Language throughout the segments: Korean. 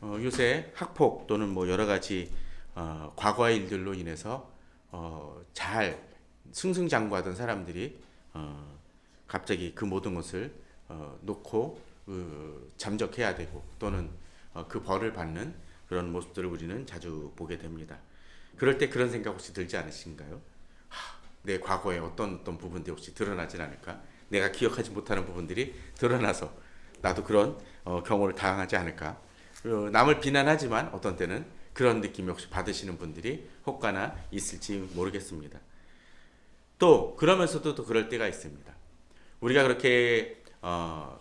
요새 학폭 또는 뭐 여러 가지 과거의 일들로 인해서 잘 승승장구하던 사람들이 갑자기 그 모든 것을 놓고 잠적해야 되고 또는 그 벌을 받는 그런 모습들을 우리는 자주 보게 됩니다. 그럴 때 그런 생각 혹시 들지 않으신가요? 내 과거에 어떤 부분들이 혹시 드러나진 않을까? 내가 기억하지 못하는 부분들이 드러나서 나도 그런 경우를 당하지 않을까? 남을 비난하지만 어떤 때는 그런 느낌이 혹시 받으시는 분들이 혹가나 있을지 모르겠습니다. 또 그러면서도 또 그럴 때가 있습니다. 우리가 그렇게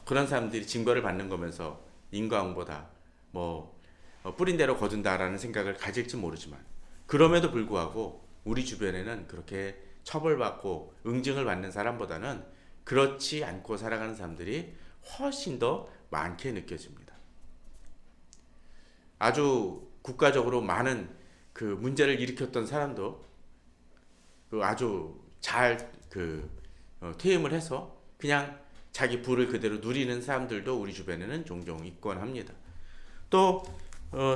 그런 사람들이 징벌을 받는 거면서 인과응보다 뭐 뿌린 대로 거둔다라는 생각을 가질지 모르지만 그럼에도 불구하고 우리 주변에는 그렇게 처벌받고 응징을 받는 사람보다는 그렇지 않고 살아가는 사람들이 훨씬 더 많게 느껴집니다. 아주 국가적으로 많은 그 문제를 일으켰던 사람도 아주 잘 퇴임을 해서 그냥 자기 부를 그대로 누리는 사람들도 우리 주변에는 종종 있곤 합니다. 또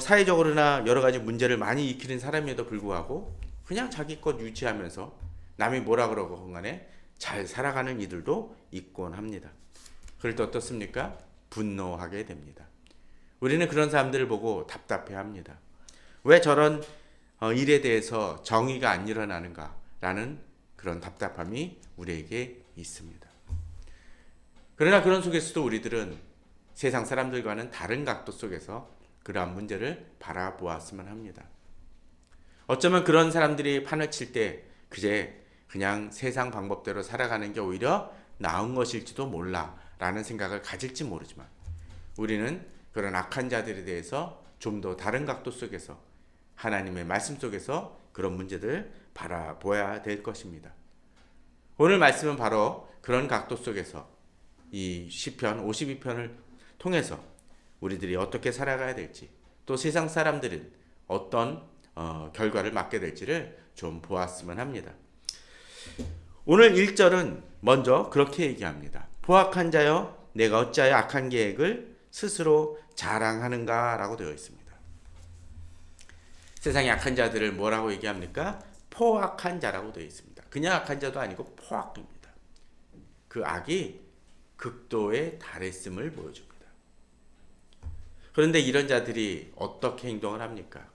사회적으로나 여러 가지 문제를 많이 일으키는 사람에도 불구하고 그냥 자기 것 유지하면서 남이 뭐라 그러고 간에 잘 살아가는 이들도 있곤 합니다. 그럴 때 어떻습니까? 분노하게 됩니다. 우리는 그런 사람들을 보고 답답해합니다. 왜 저런 일에 대해서 정의가 안 일어나는가라는 그런 답답함이 우리에게 있습니다. 그러나 그런 속에서도 우리들은 세상 사람들과는 다른 각도 속에서 그러한 문제를 바라보았으면 합니다. 어쩌면 그런 사람들이 판을 칠 때 그냥 세상 방법대로 살아가는 게 오히려 나은 것일지도 몰라 라는 생각을 가질지 모르지만 우리는 그런 악한 자들에 대해서 좀 더 다른 각도 속에서 하나님의 말씀 속에서 그런 문제들을 바라보아야 될 것입니다. 오늘 말씀은 바로 그런 각도 속에서 이 시편 52편을 통해서 우리들이 어떻게 살아가야 될지 또 세상 사람들은 어떤 결과를 맞게 될지를 좀 보았으면 합니다. 오늘 1절은 먼저 그렇게 얘기합니다. 포악한 자여 내가 어찌하여 악한 계획을 스스로 자랑하는가 라고 되어 있습니다. 세상의 악한 자들을 뭐라고 얘기합니까? 포악한 자라고 되어 있습니다. 그냥 악한 자도 아니고 포악입니다. 그 악이 극도에 달했음을 보여줍니다. 그런데 이런 자들이 어떻게 행동을 합니까?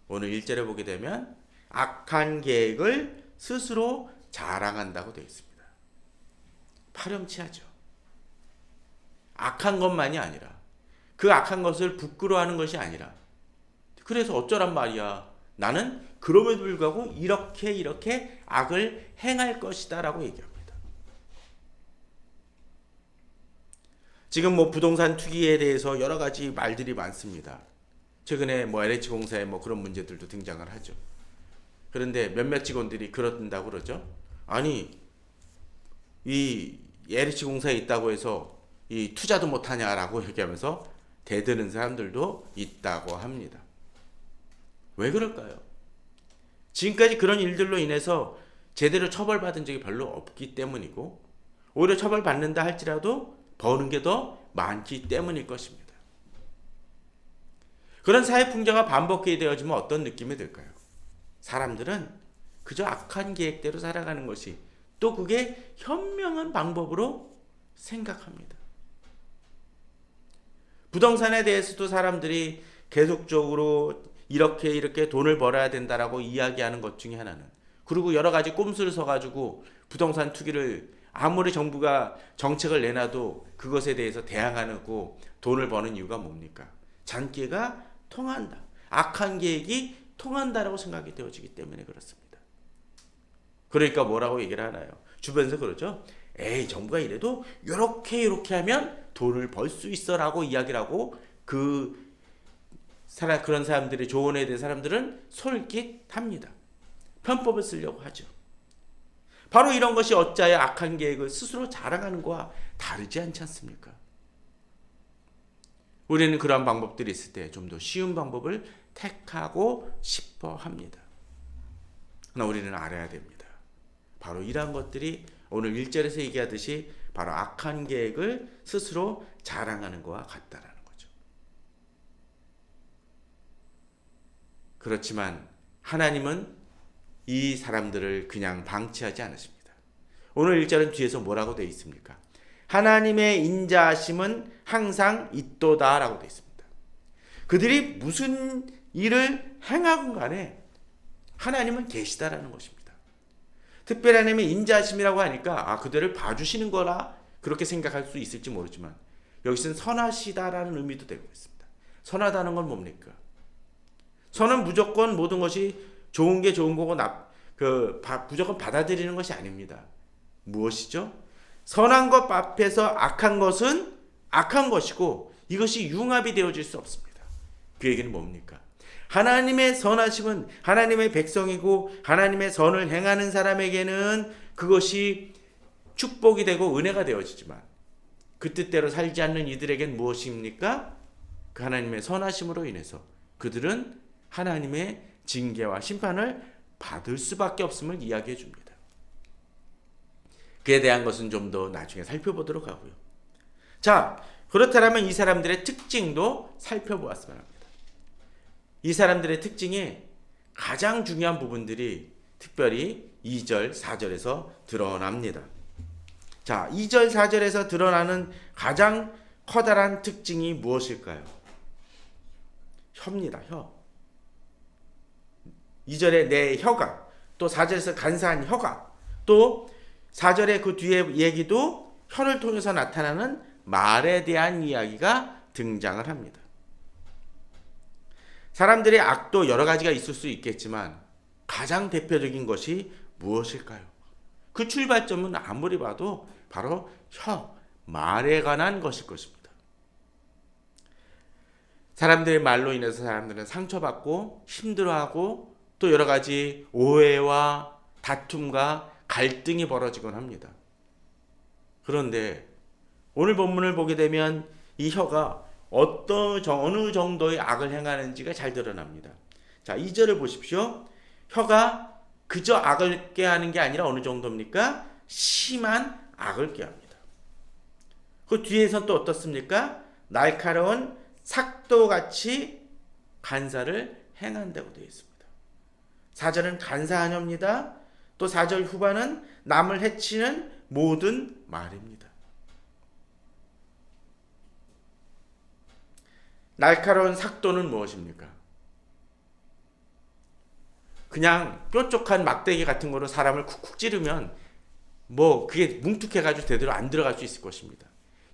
오늘 1절에 보게 되면 악한 계획을 스스로 자랑한다고 되어 있습니다. 파렴치하죠. 악한 것만이 아니라 그 악한 것을 부끄러워하는 것이 아니라 그래서 어쩌란 말이야. 나는 그럼에도 불구하고 이렇게 악을 행할 것이다 라고 얘기합니다. 지금 뭐 부동산 투기에 대해서 여러 가지 말들이 많습니다. 최근에 뭐 LH공사에 뭐 그런 문제들도 등장을 하죠. 그런데 몇몇 직원들이 그런다고 그러죠. 아니 이 LH공사에 있다고 해서 이 투자도 못하냐라고 얘기하면서 대드는 사람들도 있다고 합니다. 왜 그럴까요? 지금까지 그런 일들로 인해서 제대로 처벌받은 적이 별로 없기 때문이고 오히려 처벌받는다 할지라도 버는 게 더 많기 때문일 것입니다. 그런 사회 풍자가 반복되게 되어지면 어떤 느낌이 들까요? 사람들은 그저 악한 계획대로 살아가는 것이 또 그게 현명한 방법으로 생각합니다. 부동산에 대해서도 사람들이 계속적으로 이렇게 돈을 벌어야 된다라고 이야기하는 것 중에 하나는 그리고 여러 가지 꼼수를 써가지고 부동산 투기를 아무리 정부가 정책을 내놔도 그것에 대해서 대항하고 돈을 버는 이유가 뭡니까? 잔꾀가 통한다. 악한 계획이 통한다라고 생각이 되어지기 때문에 그렇습니다. 그러니까 뭐라고 얘기를 하나요? 주변에서 그러죠. 에이 정부가 이래도 이렇게 하면 돈을 벌 수 있어라고 이야기를 하고 그런 사람들의 조언에 대한 사람들은 솔깃합니다. 편법을 쓰려고 하죠. 바로 이런 것이 어찌하여 악한 계획을 스스로 자랑하는 것과 다르지 않지 않습니까? 우리는 그러한 방법들이 있을 때 좀 더 쉬운 방법을 택하고 싶어 합니다. 그러나 우리는 알아야 됩니다. 바로 이러한 것들이 오늘 1절에서 얘기하듯이 바로 악한 계획을 스스로 자랑하는 것과 같다라는 거죠. 그렇지만 하나님은 이 사람들을 그냥 방치하지 않으십니다. 오늘 1절은 뒤에서 뭐라고 되어 있습니까? 하나님의 인자하심은 항상 있도다라고 되어 있습니다. 그들이 무슨 일을 행하건 간에 하나님은 계시다라는 것입니다. 특별히 하나님의 인자하심이라고 하니까 그들을 봐주시는 거라 그렇게 생각할 수 있을지 모르지만 여기서는 선하시다라는 의미도 되고 있습니다. 선하다는 건 뭡니까? 선은 무조건 모든 것이 좋은 게 좋은 거고 무조건 받아들이는 것이 아닙니다. 무엇이죠? 선한 것 앞에서 악한 것은 악한 것이고 이것이 융합이 되어질 수 없습니다. 그 얘기는 뭡니까? 하나님의 선하심은 하나님의 백성이고 하나님의 선을 행하는 사람에게는 그것이 축복이 되고 은혜가 되어지지만 그 뜻대로 살지 않는 이들에겐 무엇입니까? 그 하나님의 선하심으로 인해서 그들은 하나님의 징계와 심판을 받을 수밖에 없음을 이야기해 줍니다. 그에 대한 것은 좀 더 나중에 살펴보도록 하고요. 자, 그렇다면 이 사람들의 특징도 살펴보았으면 합니다. 이 사람들의 특징에 가장 중요한 부분들이 특별히 2절, 4절에서 드러납니다. 자, 2절, 4절에서 드러나는 가장 커다란 특징이 무엇일까요? 혀입니다. 혀. 2절에 내 혀가, 또 4절에서 간사한 혀가, 또 4절의 그 뒤에 얘기도 혀를 통해서 나타나는 말에 대한 이야기가 등장을 합니다. 사람들의 악도 여러 가지가 있을 수 있겠지만 가장 대표적인 것이 무엇일까요? 그 출발점은 아무리 봐도 바로 혀, 말에 관한 것일 것입니다. 사람들의 말로 인해서 사람들은 상처받고 힘들어하고 또 여러 가지 오해와 다툼과 갈등이 벌어지곤 합니다. 그런데 오늘 본문을 보게 되면 이 혀가 어느 정도의 악을 행하는지가 잘 드러납니다. 자, 2절을 보십시오. 혀가 그저 악을 꾀하는 게 아니라 어느 정도입니까? 심한 악을 꾀합니다. 그 뒤에서 또 어떻습니까? 날카로운 삭도같이 간사를 행한다고 되어 있습니다. 4절은 간사한 혀입니다. 또 4절 후반은 남을 해치는 모든 말입니다. 날카로운 삭도는 무엇입니까? 그냥 뾰족한 막대기 같은 거로 사람을 쿡쿡 찌르면 그게 뭉툭해가지고 제대로 안 들어갈 수 있을 것입니다.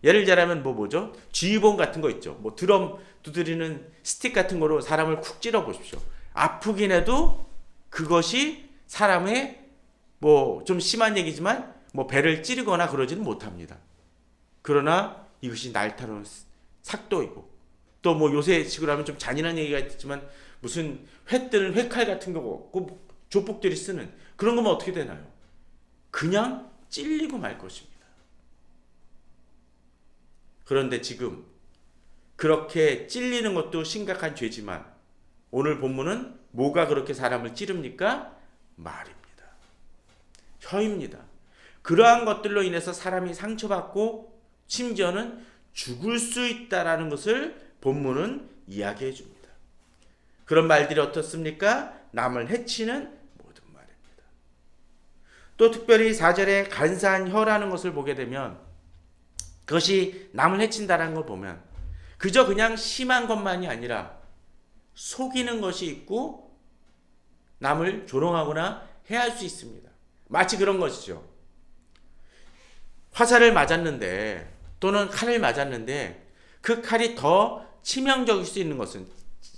예를 들자면 뭐죠? 쥐봉 같은 거 있죠. 드럼 두드리는 스틱 같은 거로 사람을 쿡 찌러 보십시오. 아프긴 해도 그것이 사람의 좀 심한 얘기지만 배를 찌르거나 그러지는 못합니다. 그러나 이것이 날카로운 삭도이고 또 요새 식으로 하면 좀 잔인한 얘기가 있지만 무슨 회 뜨는 회칼 같은 거 조폭들이 쓰는 그런 거면 어떻게 되나요? 그냥 찔리고 말 것입니다. 그런데 지금 그렇게 찔리는 것도 심각한 죄지만 오늘 본문은 뭐가 그렇게 사람을 찌릅니까? 말입니다. 혀입니다. 그러한 것들로 인해서 사람이 상처받고 심지어는 죽을 수 있다라는 것을 본문은 이야기해 줍니다. 그런 말들이 어떻습니까? 남을 해치는 모든 말입니다. 또 특별히 4절에 간사한 혀라는 것을 보게 되면 그것이 남을 해친다라는 걸 보면 그저 그냥 심한 것만이 아니라 속이는 것이 있고 남을 조롱하거나 해할 수 있습니다. 마치 그런 것이죠. 화살을 맞았는데 또는 칼을 맞았는데 그 칼이 더 치명적일 수 있는 것은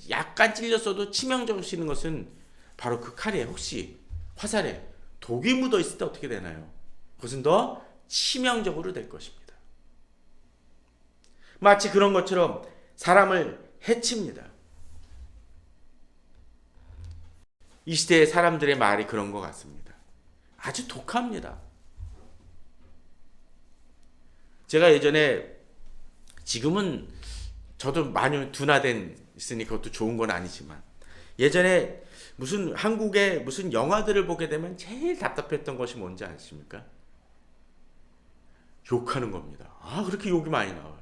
약간 찔렸어도 치명적일 수 있는 것은 바로 그 칼에 혹시 화살에 독이 묻어 있을 때 어떻게 되나요? 그것은 더 치명적으로 될 것입니다. 마치 그런 것처럼 사람을 해칩니다. 이 시대의 사람들의 말이 그런 것 같습니다. 아주 독합니다. 제가 예전에 지금은 저도 많이 둔화된 있으니 그것도 좋은 건 아니지만 예전에 무슨 한국의 무슨 영화들을 보게 되면 제일 답답했던 것이 뭔지 아십니까? 욕하는 겁니다. 그렇게 욕이 많이 나와요.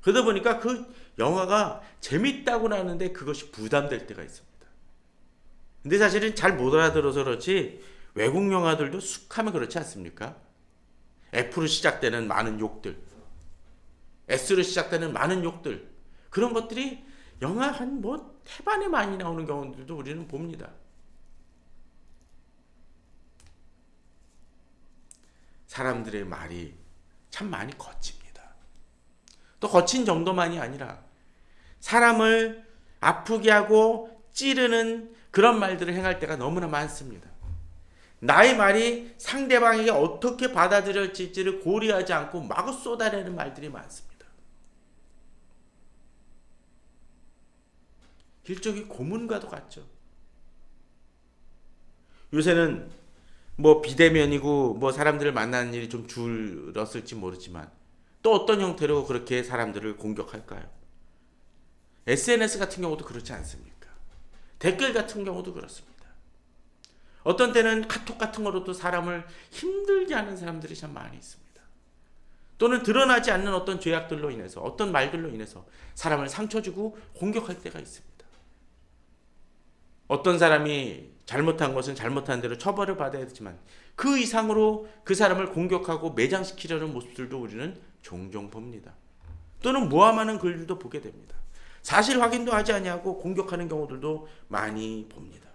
그러다 보니까 그 영화가 재밌다고는 하는데 그것이 부담될 때가 있습니다. 근데 사실은 잘 못 알아들어서 그렇지 외국 영화들도 쑥하면 그렇지 않습니까? F로 시작되는 많은 욕들, S로 시작되는 많은 욕들, 그런 것들이 영화 한 뭐 태반에 많이 나오는 경우들도 우리는 봅니다. 사람들의 말이 참 많이 거칩니다. 또 거친 정도만이 아니라 사람을 아프게 하고 찌르는 그런 말들을 행할 때가 너무나 많습니다. 나의 말이 상대방에게 어떻게 받아들여질지를 고려하지 않고 마구 쏟아내는 말들이 많습니다. 일종의 고문과도 같죠. 요새는 뭐 비대면이고 뭐 사람들을 만나는 일이 좀 줄었을지 모르지만 또 어떤 형태로 그렇게 사람들을 공격할까요? SNS 같은 경우도 그렇지 않습니까? 댓글 같은 경우도 그렇습니다. 어떤 때는 카톡 같은 거로도 사람을 힘들게 하는 사람들이 참 많이 있습니다. 또는 드러나지 않는 어떤 죄악들로 인해서 어떤 말들로 인해서 사람을 상처 주고 공격할 때가 있습니다. 어떤 사람이 잘못한 것은 잘못한 대로 처벌을 받아야 되지만 그 이상으로 그 사람을 공격하고 매장시키려는 모습들도 우리는 종종 봅니다. 또는 모함하는 글들도 보게 됩니다. 사실 확인도 하지 아니하고 공격하는 경우들도 많이 봅니다.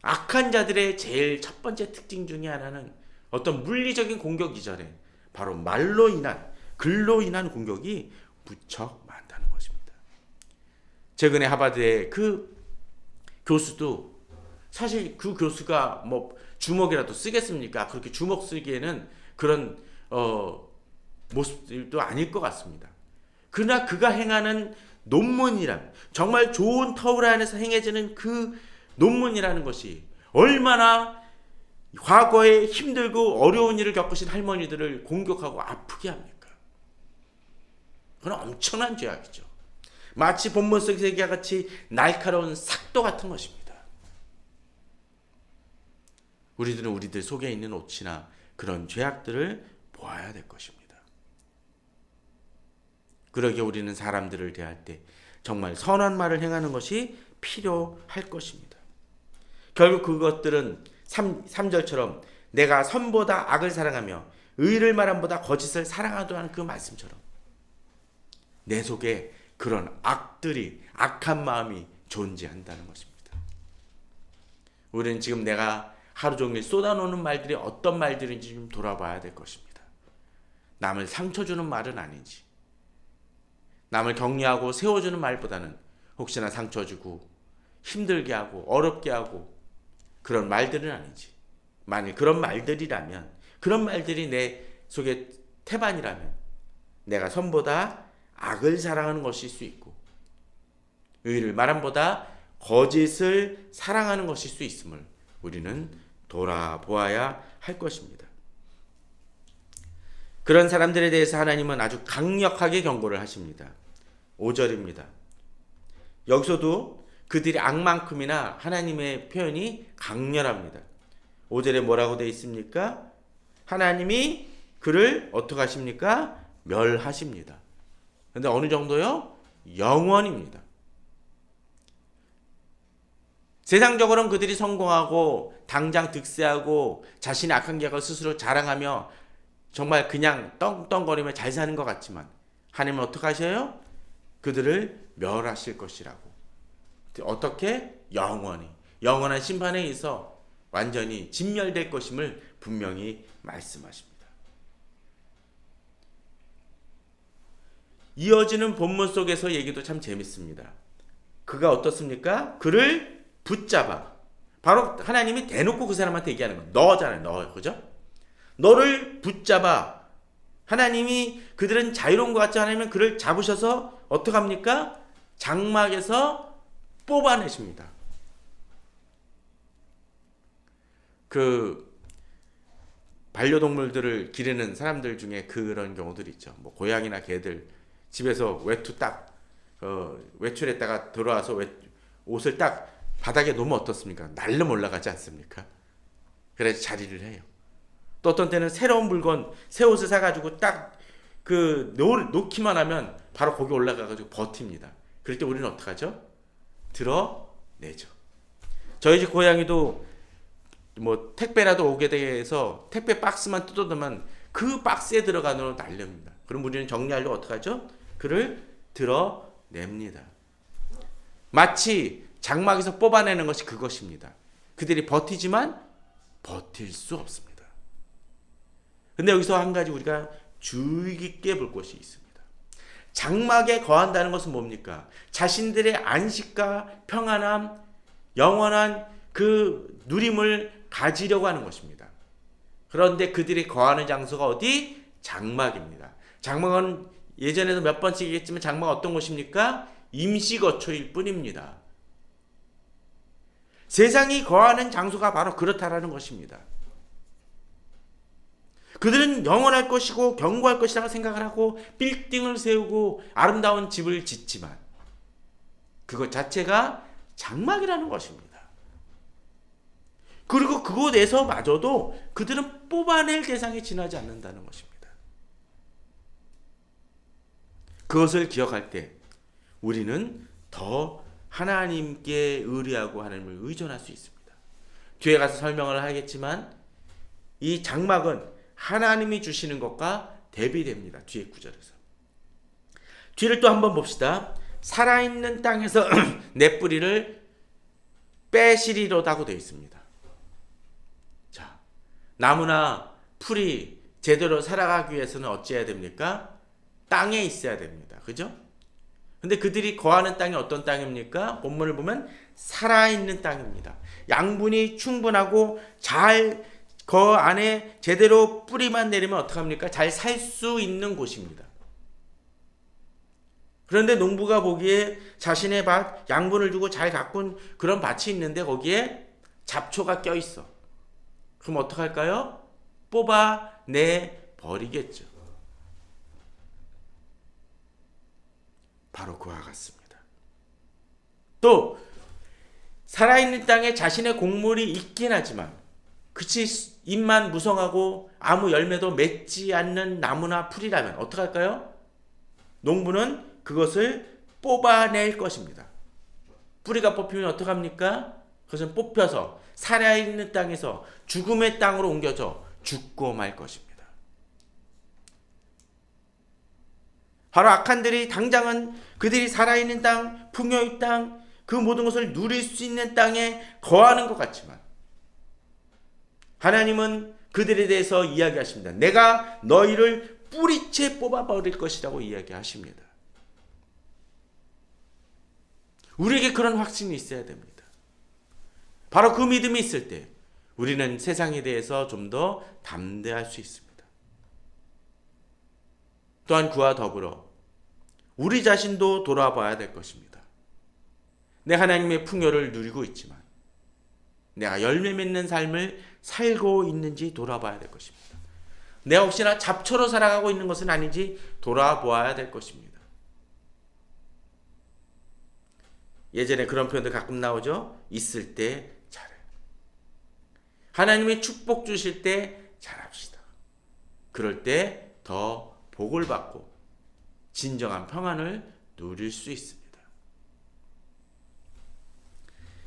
악한 자들의 제일 첫 번째 특징 중에 하나는 어떤 물리적인 공격 이전에 바로 말로 인한, 글로 인한 공격이 무척 많다는 것입니다. 최근에 하버드의 그 교수도 사실 그 교수가 뭐 주먹이라도 쓰겠습니까? 그렇게 주먹 쓰기에는 그런 모습들도 아닐 것 같습니다. 그러나 그가 행하는 논문이란 정말 좋은 터울 안에서 행해지는 그 논문이라는 것이 얼마나 과거에 힘들고 어려운 일을 겪으신 할머니들을 공격하고 아프게 합니까? 그건 엄청난 죄악이죠. 마치 본문 속의 세계와 같이 날카로운 삭도 같은 것입니다. 우리들은 우리들 속에 있는 옷이나 그런 죄악들을 보아야 될 것입니다. 그러기에 우리는 사람들을 대할 때 정말 선한 말을 행하는 것이 필요할 것입니다. 결국 그것들은 3절처럼 내가 선보다 악을 사랑하며 의를 말함보다 거짓을 사랑하도록 하는 그 말씀처럼 내 속에 그런 악한 마음이 존재한다는 것입니다. 우리는 지금 내가 하루 종일 쏟아놓는 말들이 어떤 말들인지 좀 돌아봐야 될 것입니다. 남을 상처 주는 말은 아닌지, 남을 격려하고 세워주는 말보다는 혹시나 상처 주고 힘들게 하고 어렵게 하고 그런 말들은 아닌지, 만일 그런 말들이라면, 그런 말들이 내 속에 태반이라면 내가 선보다 악을 사랑하는 것일 수 있고 의를 말함보다 거짓을 사랑하는 것일 수 있음을 우리는 돌아보아야 할 것입니다. 그런 사람들에 대해서 하나님은 아주 강력하게 경고를 하십니다. 5절입니다. 여기서도 그들이 악만큼이나 하나님의 표현이 강렬합니다. 5절에 뭐라고 되어 있습니까? 하나님이 그를 어떻게 하십니까? 멸하십니다. 근데 어느 정도요? 영원입니다. 세상적으로는 그들이 성공하고 당장 득세하고 자신의 악한 계획을 스스로 자랑하며 정말 그냥 떵떵거리며 잘 사는 것 같지만 하나님은 어떻게 하셔요? 그들을 멸하실 것이라고. 어떻게? 영원히. 영원한 심판에 의해서 완전히 진멸될 것임을 분명히 말씀하십니다. 이어지는 본문 속에서 얘기도 참 재밌습니다. 그가 어떻습니까? 그를 붙잡아. 바로 하나님이 대놓고 그 사람한테 얘기하는 거예요. 너잖아요. 너. 그죠? 너를 붙잡아. 하나님이 그들은 자유로운 것 같지 않으면 그를 잡으셔서 어떻게 합니까? 장막에서 뽑아내십니다. 그 반려동물들을 기르는 사람들 중에 그런 경우들이 있죠. 뭐 고양이나 개들 집에서 외출했다가 들어와서 옷을 딱 바닥에 놓으면 어떻습니까? 날름 올라가지 않습니까? 그래서 자리를 해요. 또 어떤 때는 새로운 물건, 새 옷을 사가지고 딱 놓기만 하면 바로 거기 올라가가지고 버팁니다. 그럴 때 우리는 어떡하죠? 드러내죠. 저희 집 고양이도 뭐 택배라도 오게 돼서 택배 박스만 뜯어놓으면 그 박스에 들어가는 날렵니다. 그럼 우리는 정리하려고 어떡하죠? 그를 드러냅니다. 마치 장막에서 뽑아내는 것이 그것입니다. 그들이 버티지만 버틸 수 없습니다. 근데 여기서 한 가지 우리가 주의 깊게 볼 것이 있습니다. 장막에 거한다는 것은 뭡니까? 자신들의 안식과 평안함, 영원한 그 누림을 가지려고 하는 것입니다. 그런데 그들이 거하는 장소가 어디? 장막입니다. 장막은 예전에도 몇 번씩 얘기했지만 장막은 어떤 곳입니까? 임시거처일 뿐입니다. 세상이 거하는 장소가 바로 그렇다라는 것입니다. 그들은 영원할 것이고 견고할 것이라고 생각을 하고 빌딩을 세우고 아름다운 집을 짓지만 그것 자체가 장막이라는 것입니다. 그리고 그곳에서마저도 그들은 뽑아낼 대상에 지나지 않는다는 것입니다. 그것을 기억할 때 우리는 더 하나님께 의뢰하고 하나님을 의존할 수 있습니다. 뒤에 가서 설명을 하겠지만 이 장막은 하나님이 주시는 것과 대비됩니다. 뒤에 구절에서. 뒤를 또 한번 봅시다. 살아있는 땅에서 내 뿌리를 빼시리로다고 되어 있습니다. 자, 나무나 풀이 제대로 살아가기 위해서는 어찌해야 됩니까? 땅에 있어야 됩니다. 그죠? 근데 그들이 거하는 땅이 어떤 땅입니까? 본문을 보면 살아있는 땅입니다. 양분이 충분하고 잘 그 안에 제대로 뿌리만 내리면 어떡합니까? 잘 살 수 있는 곳입니다. 그런데 농부가 보기에 자신의 밭, 양분을 주고 잘 가꾼 그런 밭이 있는데 거기에 잡초가 껴있어. 그럼 어떡할까요? 뽑아내 버리겠죠. 바로 그와 같습니다. 또 살아있는 땅에 자신의 곡물이 있긴 하지만 그치 잎만 무성하고 아무 열매도 맺지 않는 나무나 풀이라면 어떡할까요? 농부는 그것을 뽑아낼 것입니다. 뿌리가 뽑히면 어떡합니까? 그것은 뽑혀서 살아있는 땅에서 죽음의 땅으로 옮겨져 죽고 말 것입니다. 바로 악한들이 당장은 그들이 살아있는 땅, 풍요의 땅, 그 모든 것을 누릴 수 있는 땅에 거하는 것 같지만 하나님은 그들에 대해서 이야기하십니다. 내가 너희를 뿌리채 뽑아버릴 것이라고 이야기하십니다. 우리에게 그런 확신이 있어야 됩니다. 바로 그 믿음이 있을 때 우리는 세상에 대해서 좀 더 담대할 수 있습니다. 또한 그와 더불어 우리 자신도 돌아봐야 될 것입니다. 내 하나님의 풍요를 누리고 있지만 내가 열매 맺는 삶을 살고 있는지 돌아봐야 될 것입니다. 내가 혹시나 잡초로 살아가고 있는 것은 아닌지 돌아보아야 될 것입니다. 예전에 그런 표현도 가끔 나오죠. 있을 때 잘해. 하나님의 축복 주실 때 잘합시다. 그럴 때 더 복을 받고 진정한 평안을 누릴 수 있습니다.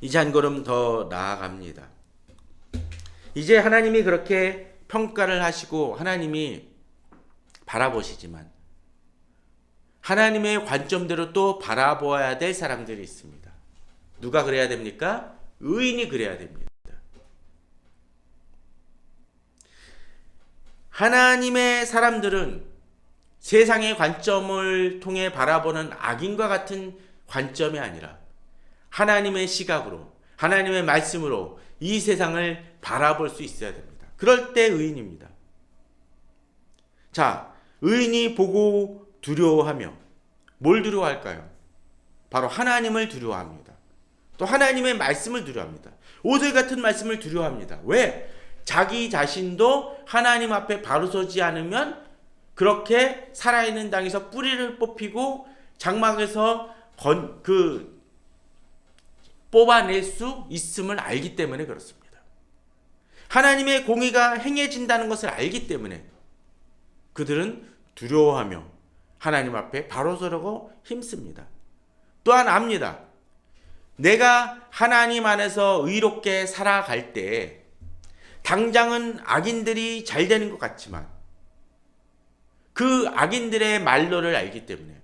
이제 한 걸음 더 나아갑니다. 이제 하나님이 그렇게 평가를 하시고 하나님이 바라보시지만 하나님의 관점대로 또 바라보아야 될 사람들이 있습니다. 누가 그래야 됩니까? 의인이 그래야 됩니다. 하나님의 사람들은 세상의 관점을 통해 바라보는 악인과 같은 관점이 아니라 하나님의 시각으로, 하나님의 말씀으로 이 세상을 바라볼 수 있어야 됩니다. 그럴 때 의인입니다. 자, 의인이 보고 두려워하며 뭘 두려워할까요? 바로 하나님을 두려워합니다. 또 하나님의 말씀을 두려워합니다. 오늘 같은 말씀을 두려워합니다. 왜? 자기 자신도 하나님 앞에 바로 서지 않으면 그렇게 살아있는 땅에서 뿌리를 뽑히고 장막에서 뽑아낼 수 있음을 알기 때문에 그렇습니다. 하나님의 공의가 행해진다는 것을 알기 때문에 그들은 두려워하며 하나님 앞에 바로 서려고 힘씁니다. 또한 압니다. 내가 하나님 안에서 의롭게 살아갈 때 당장은 악인들이 잘 되는 것 같지만 그 악인들의 말로를 알기 때문에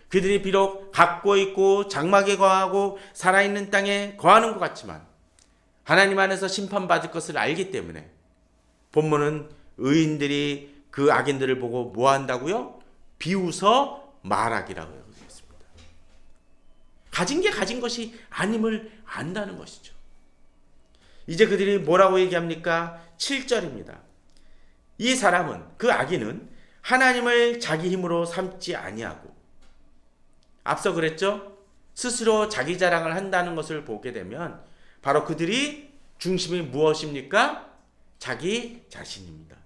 그들이 비록 갖고 있고 장막에 거하고 살아있는 땅에 거하는 것 같지만 하나님 안에서 심판받을 것을 알기 때문에 본문은 의인들이 그 악인들을 보고 뭐 한다고요? 비웃어 말하기라고 했습니다. 가진 게 가진 것이 아님을 안다는 것이죠. 이제 그들이 뭐라고 얘기합니까? 7절입니다. 이 사람은, 그 악인은 하나님을 자기 힘으로 삼지 아니하고, 앞서 그랬죠? 스스로 자기 자랑을 한다는 것을 보게 되면 바로 그들이 중심이 무엇입니까? 자기 자신입니다.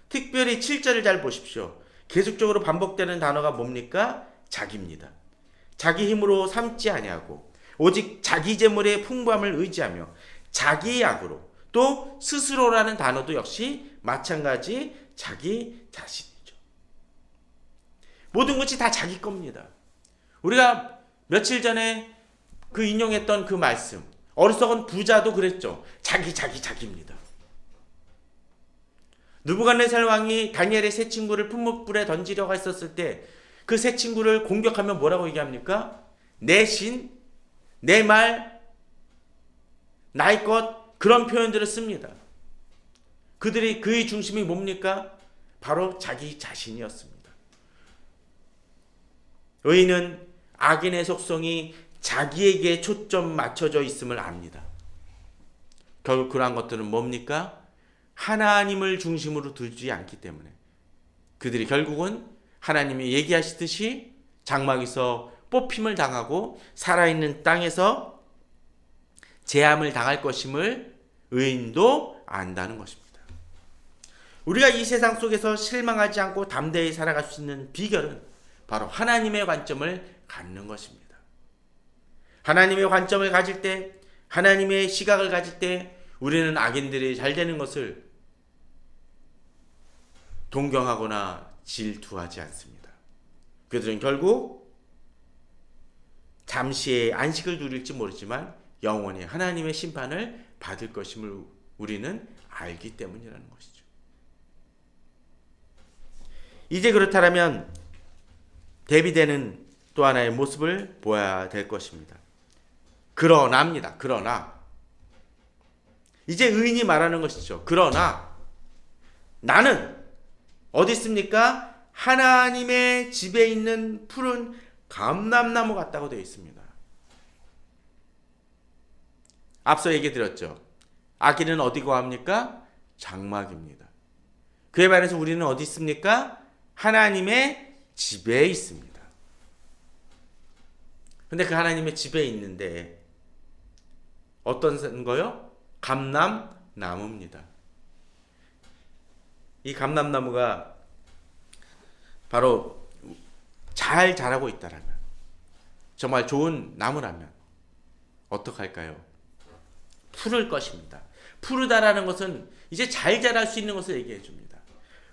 특별히 7절을 잘 보십시오. 계속적으로 반복되는 단어가 뭡니까? 자기입니다. 자기 힘으로 삼지 아니하고 오직 자기 재물의 풍부함을 의지하며 자기 약으로, 또 스스로라는 단어도 역시 마찬가지 자기 자신이죠. 모든 것이 다 자기 겁니다. 우리가 며칠 전에 그 인용했던 그 말씀, 어리석은 부자도 그랬죠. 자기입니다. 느부갓네살 왕이 다니엘의 세 친구를 풀무불에 던지려고 했었을 때 그 세 친구를 공격하면 뭐라고 얘기합니까? 내 신, 내 말, 나의 것, 그런 표현들을 씁니다. 그의 중심이 뭡니까? 바로 자기 자신이었습니다. 의인은 악인의 속성이 자기에게 초점 맞춰져 있음을 압니다. 결국 그러한 것들은 뭡니까? 하나님을 중심으로 두지 않기 때문에 그들이 결국은 하나님이 얘기하시듯이 장막에서 뽑힘을 당하고 살아있는 땅에서 재함을 당할 것임을 의인도 안다는 것입니다. 우리가 이 세상 속에서 실망하지 않고 담대히 살아갈 수 있는 비결은 바로 하나님의 관점을 갖는 것입니다. 하나님의 관점을 가질 때, 하나님의 시각을 가질 때 우리는 악인들이 잘 되는 것을 동경하거나 질투하지 않습니다. 그들은 결국 잠시의 안식을 누릴지 모르지만 영원히 하나님의 심판을 받을 것임을 우리는 알기 때문이라는 것이죠. 이제 그렇다면 대비되는 또 하나의 모습을 보아야 될 것입니다. 그러나 이제 의인이 말하는 것이죠. 그러나 나는 어디 있습니까? 하나님의 집에 있는 푸른 감람나무 같다고 되어 있습니다. 앞서 얘기 드렸죠. 악인은 어디 거합니까? 장막입니다. 그에 반해서 우리는 어디 있습니까? 하나님의 집에 있습니다. 근데 그 하나님의 집에 있는데 어떤 거요? 감람나무입니다. 이 감람나무가 바로 잘 자라고 있다라면, 정말 좋은 나무라면 어떡할까요? 푸를 것입니다. 푸르다라는 것은 이제 잘 자랄 수 있는 것을 얘기해 줍니다.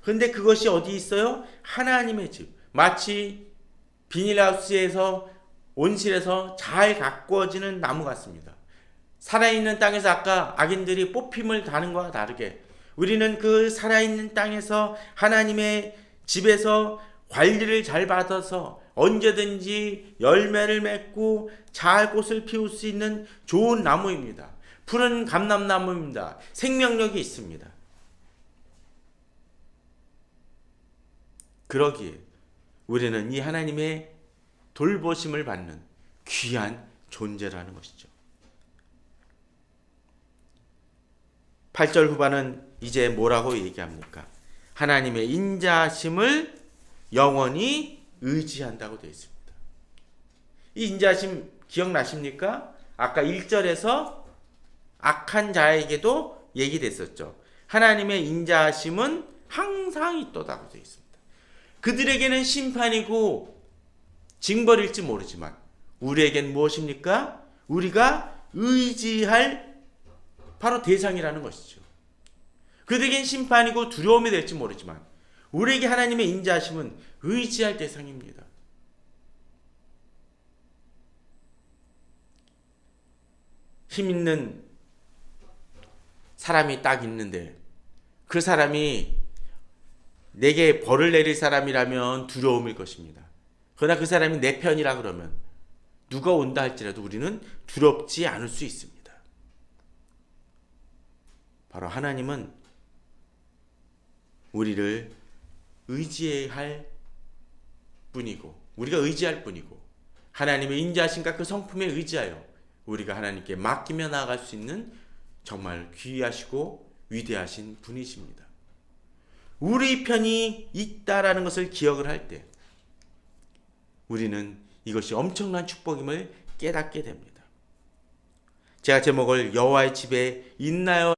그런데 그것이 어디 있어요? 하나님의 집. 마치 비닐하우스에서, 온실에서 잘 가꾸어지는 나무 같습니다. 살아있는 땅에서 아까 악인들이 뽑힘을 가는 것과 다르게 우리는 그 살아있는 땅에서 하나님의 집에서 관리를 잘 받아서 언제든지 열매를 맺고 잘 꽃을 피울 수 있는 좋은 나무입니다. 푸른 감람나무입니다. 생명력이 있습니다. 그러기에 우리는 이 하나님의 돌보심을 받는 귀한 존재라는 것이죠. 8절 후반은 이제 뭐라고 얘기합니까? 하나님의 인자하심을 영원히 의지한다고 되어 있습니다. 이 인자하심 기억나십니까? 아까 1절에서 악한 자에게도 얘기됐었죠. 하나님의 인자하심은 항상 있도다고 되어 있습니다. 그들에게는 심판이고 징벌일지 모르지만 우리에겐 무엇입니까? 우리가 의지할 바로 대상이라는 것이죠. 그들에겐 심판이고 두려움이 될지 모르지만 우리에게 하나님의 인자하심은 의지할 대상입니다. 힘 있는 사람이 딱 있는데 그 사람이 내게 벌을 내릴 사람이라면 두려움일 것입니다. 그러나 그 사람이 내 편이라 그러면 누가 온다 할지라도 우리는 두렵지 않을 수 있습니다. 바로 하나님은 우리를 의지해야 할 뿐이고 우리가 의지할 뿐이고 하나님의 인자하심과 그 성품에 의지하여 우리가 하나님께 맡기며 나아갈 수 있는 정말 귀하시고 위대하신 분이십니다. 우리 편이 있다라는 것을 기억을 할 때 우리는 이것이 엄청난 축복임을 깨닫게 됩니다. 제가 제목을 여호와의 집에 있나요?